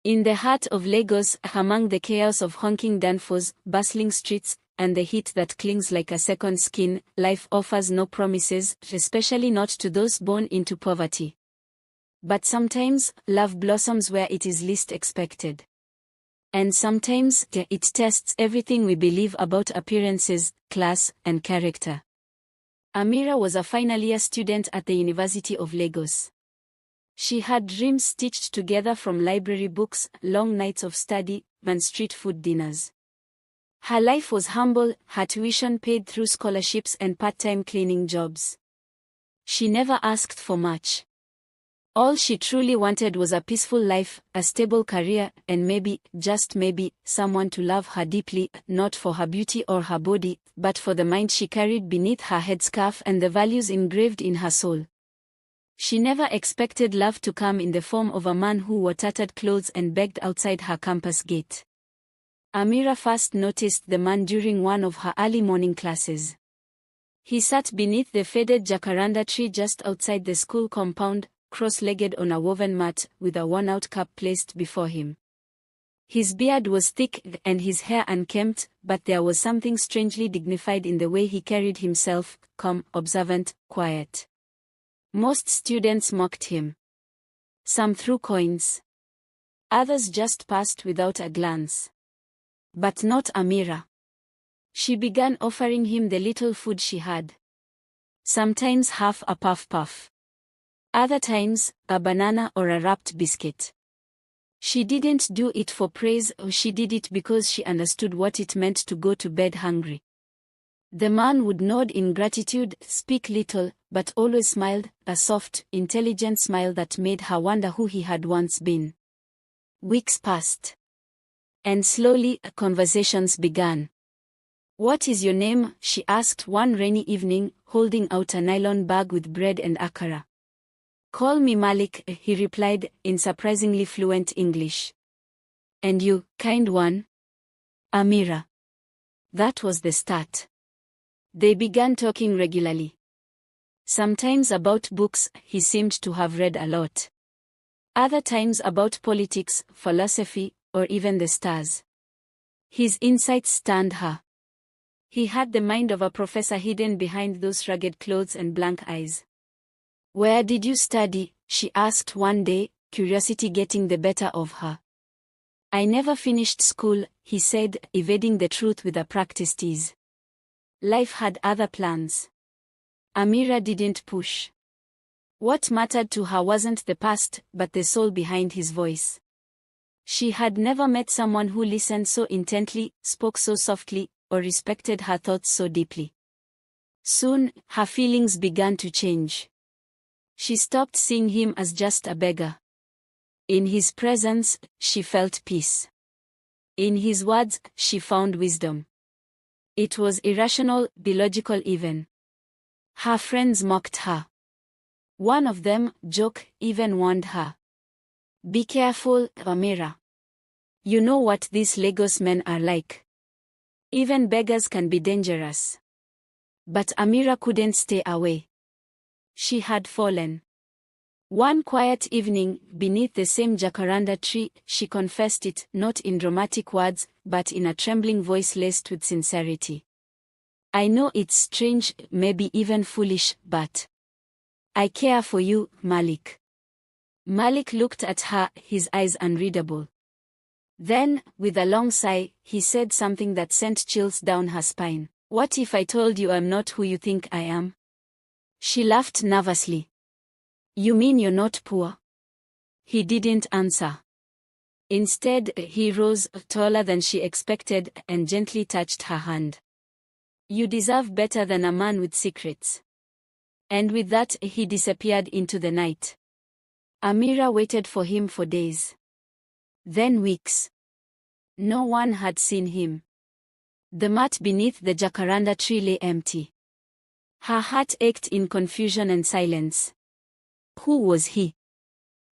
In the heart of Lagos, among the chaos of honking danfos, bustling streets, and the heat that clings like a second skin, life offers no promises, especially not to those born into poverty. But sometimes, love blossoms where it is least expected. And sometimes, it tests everything we believe about appearances, class, and character. Amira was a final-year student at the University of Lagos. She had dreams stitched together from library books, long nights of study, and street food dinners. Her life was humble, her tuition paid through scholarships and part-time cleaning jobs. She never asked for much. All she truly wanted was a peaceful life, a stable career, and maybe, just maybe, someone to love her deeply, not for her beauty or her body, but for the mind she carried beneath her headscarf and the values engraved in her soul. She never expected love to come in the form of a man who wore tattered clothes and begged outside her campus gate. Amira first noticed the man during one of her early morning classes. He sat beneath the faded jacaranda tree just outside the school compound, cross-legged on a woven mat, with a worn-out cup placed before him. His beard was thick and his hair unkempt, but there was something strangely dignified in the way he carried himself, calm, observant, quiet. Most students mocked him. Some threw coins. Others just passed without a glance. But not Amira. She began offering him the little food she had. Sometimes half a puff. Other times, a banana or a wrapped biscuit. She didn't do it for praise, she did it because she understood what it meant to go to bed hungry. The man would nod in gratitude, speak little, but always smiled, a soft, intelligent smile that made her wonder who he had once been. Weeks passed. And slowly, conversations began. "What is your name?" she asked one rainy evening, holding out a nylon bag with bread and akara. "Call me Malik," he replied, in surprisingly fluent English. "And you, kind one?" "Amira." That was the start. They began talking regularly. Sometimes about books, he seemed to have read a lot. Other times about politics, philosophy, or even the stars. His insights stunned her. He had the mind of a professor hidden behind those rugged clothes and blank eyes. "Where did you study?" she asked one day, curiosity getting the better of her. "I never finished school," he said, evading the truth with a practiced ease. Life had other plans. Amira didn't push. What mattered to her wasn't the past, but the soul behind his voice. She had never met someone who listened so intently, spoke so softly, or respected her thoughts so deeply. Soon, her feelings began to change. She stopped seeing him as just a beggar. In his presence, she felt peace. In his words, she found wisdom. It was irrational, illogical even. Her friends mocked her. One of them, Joke, even warned her. "Be careful, Amira. You know what these Lagos men are like. Even beggars can be dangerous." But Amira couldn't stay away. She had fallen. One quiet evening, beneath the same jacaranda tree, she confessed it, not in dramatic words, but in a trembling voice laced with sincerity. "I know it's strange, maybe even foolish, but I care for you, Malik." Malik looked at her, his eyes unreadable. Then, with a long sigh, he said something that sent chills down her spine. "What if I told you I'm not who you think I am?" She laughed nervously. "You mean you're not poor?" He didn't answer. Instead, he rose, taller than she expected, and gently touched her hand. "You deserve better than a man with secrets." And with that, he disappeared into the night. Amira waited for him for days. Then weeks. No one had seen him. The mat beneath the jacaranda tree lay empty. Her heart ached in confusion and silence. Who was he?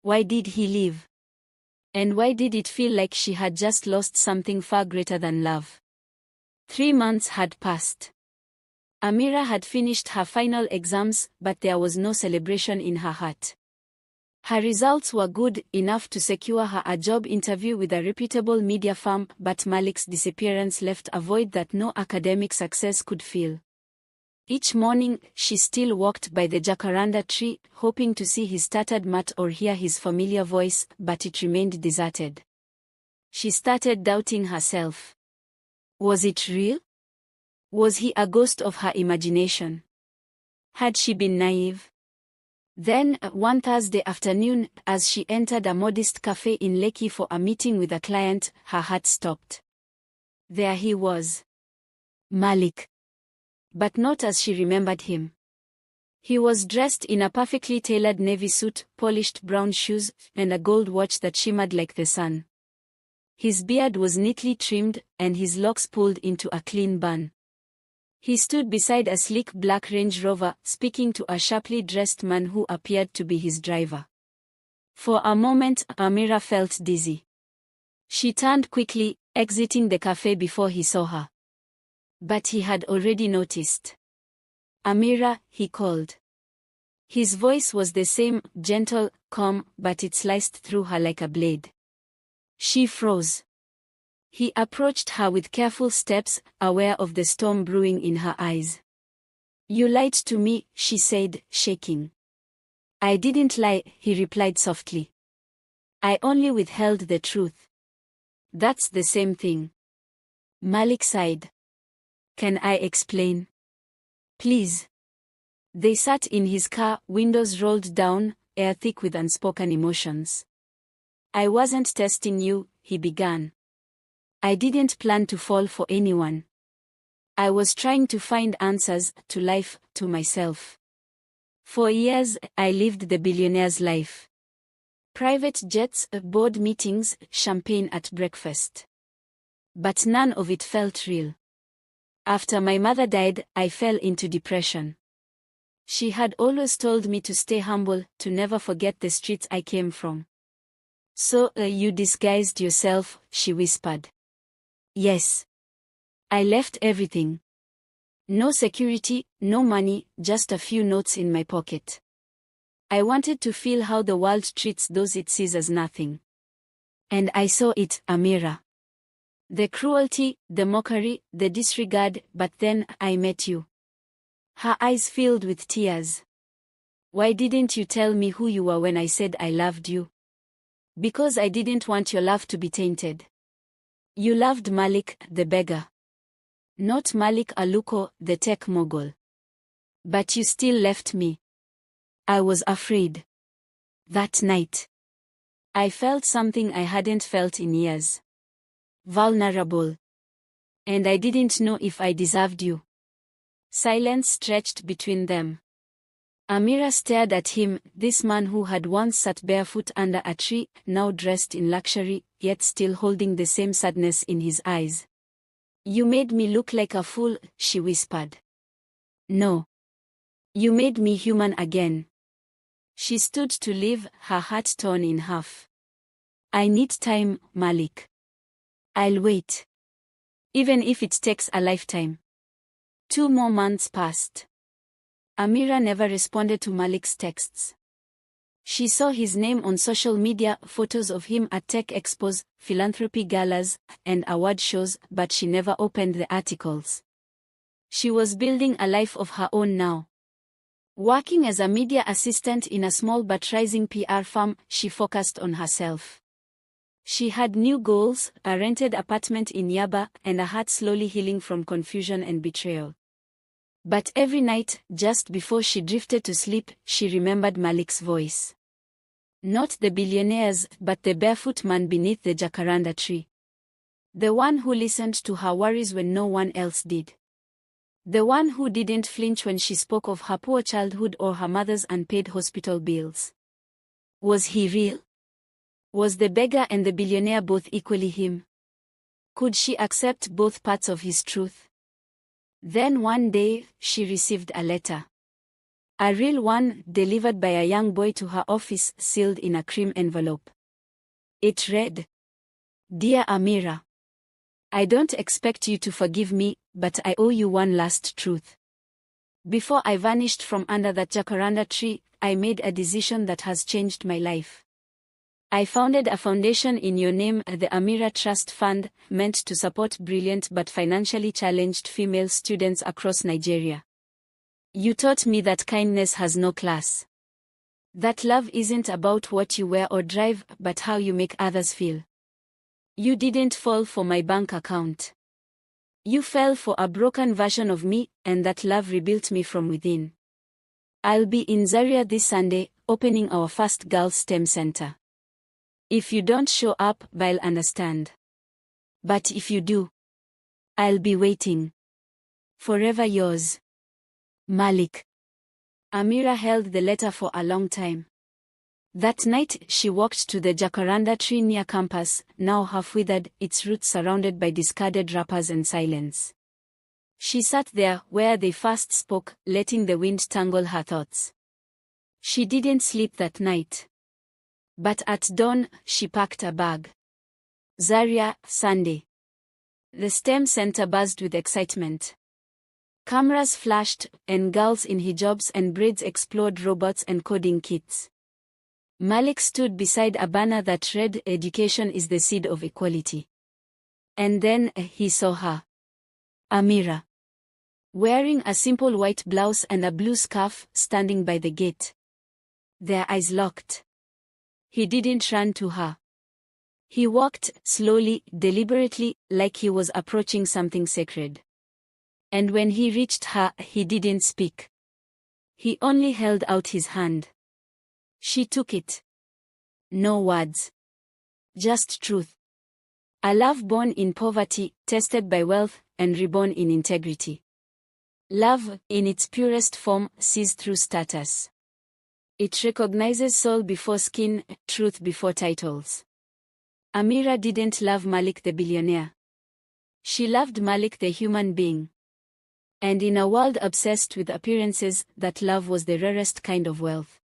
Why did he leave? And why did it feel like she had just lost something far greater than love? 3 months had passed. Amira had finished her final exams, but there was no celebration in her heart. Her results were good enough to secure her a job interview with a reputable media firm, but Malik's disappearance left a void that no academic success could fill. Each morning, she still walked by the jacaranda tree, hoping to see his tattered mat or hear his familiar voice, but it remained deserted. She started doubting herself. Was it real? Was he a ghost of her imagination? Had she been naive? Then, one Thursday afternoon, as she entered a modest cafe in Lekki for a meeting with a client, her heart stopped. There he was. Malik. But not as she remembered him. He was dressed in a perfectly tailored navy suit, polished brown shoes, and a gold watch that shimmered like the sun. His beard was neatly trimmed, and his locks pulled into a clean bun. He stood beside a sleek black Range Rover, speaking to a sharply dressed man who appeared to be his driver. For a moment, Amira felt dizzy. She turned quickly, exiting the cafe before he saw her. But he had already noticed. Amira, he called. His voice was the same, gentle, calm, but it sliced through her like a blade. She froze. He approached her with careful steps, aware of the storm brewing in her eyes. You lied to me, she said, shaking. I didn't lie, he replied softly. I only withheld the truth. That's the same thing. Malik sighed. Can I explain? Please. They sat in his car, windows rolled down, air thick with unspoken emotions. I wasn't testing you, he began. I didn't plan to fall for anyone. I was trying to find answers, to life, to myself. For years, I lived the billionaire's life. Private jets, board meetings, champagne at breakfast. But none of it felt real. After my mother died, I fell into depression. She had always told me to stay humble, to never forget the streets I came from. So, you disguised yourself, she whispered. Yes. I left everything. No security, no money, just a few notes in my pocket. I wanted to feel how the world treats those it sees as nothing. And I saw it, Amira. The cruelty, the mockery, the disregard, but then I met you. Her eyes filled with tears. Why didn't you tell me who you were when I said I loved you? Because I didn't want your love to be tainted. You loved Malik, the beggar. Not Malik Aluko, the tech mogul. But you still left me. I was afraid. That night, I felt something I hadn't felt in years. Vulnerable. And I didn't know if I deserved you. Silence stretched between them. Amira stared at him, this man who had once sat barefoot under a tree, now dressed in luxury, yet still holding the same sadness in his eyes. You made me look like a fool, she whispered. No. You made me human again. She stood to leave, her heart torn in half. I need time, Malik. I'll wait. Even if it takes a lifetime. 2 more months passed. Amira never responded to Malik's texts. She saw his name on social media, photos of him at tech expos, philanthropy galas, and award shows, but she never opened the articles. She was building a life of her own now. Working as a media assistant in a small but rising PR firm, she focused on herself. She had new goals, a rented apartment in Yaba, and a heart slowly healing from confusion and betrayal. But every night, just before she drifted to sleep, she remembered Malik's voice. Not the billionaire's, but the barefoot man beneath the jacaranda tree. The one who listened to her worries when no one else did. The one who didn't flinch when she spoke of her poor childhood or her mother's unpaid hospital bills. Was he real? Was the beggar and the billionaire both equally him? Could she accept both parts of his truth? Then one day, she received a letter. A real one, delivered by a young boy to her office, sealed in a cream envelope. It read, Dear Amira, I don't expect you to forgive me, but I owe you one last truth. Before I vanished from under that jacaranda tree, I made a decision that has changed my life. I founded a foundation in your name, the Amira Trust Fund, meant to support brilliant but financially challenged female students across Nigeria. You taught me that kindness has no class. That love isn't about what you wear or drive, but how you make others feel. You didn't fall for my bank account. You fell for a broken version of me, and that love rebuilt me from within. I'll be in Zaria this Sunday, opening our first girls' STEM center. If you don't show up, I'll understand. But if you do, I'll be waiting. Forever yours, Malik. Amira held the letter for a long time. That night, she walked to the jacaranda tree near campus, now half withered, its roots surrounded by discarded wrappers and silence. She sat there, where they first spoke, letting the wind tangle her thoughts. She didn't sleep that night. But at dawn, she packed a bag. Zaria, Sunday. The STEM center buzzed with excitement. Cameras flashed, and girls in hijabs and braids explored robots and coding kits. Malik stood beside a banner that read, "Education is the seed of equality." And then, he saw her. Amira. Wearing a simple white blouse and a blue scarf, standing by the gate. Their eyes locked. He didn't run to her. He walked, slowly, deliberately, like he was approaching something sacred. And when he reached her, he didn't speak. He only held out his hand. She took it. No words. Just truth. A love born in poverty, tested by wealth, and reborn in integrity. Love, in its purest form, sees through status. It recognizes soul before skin, truth before titles. Amira didn't love Malik the billionaire. She loved Malik the human being. And in a world obsessed with appearances, that love was the rarest kind of wealth.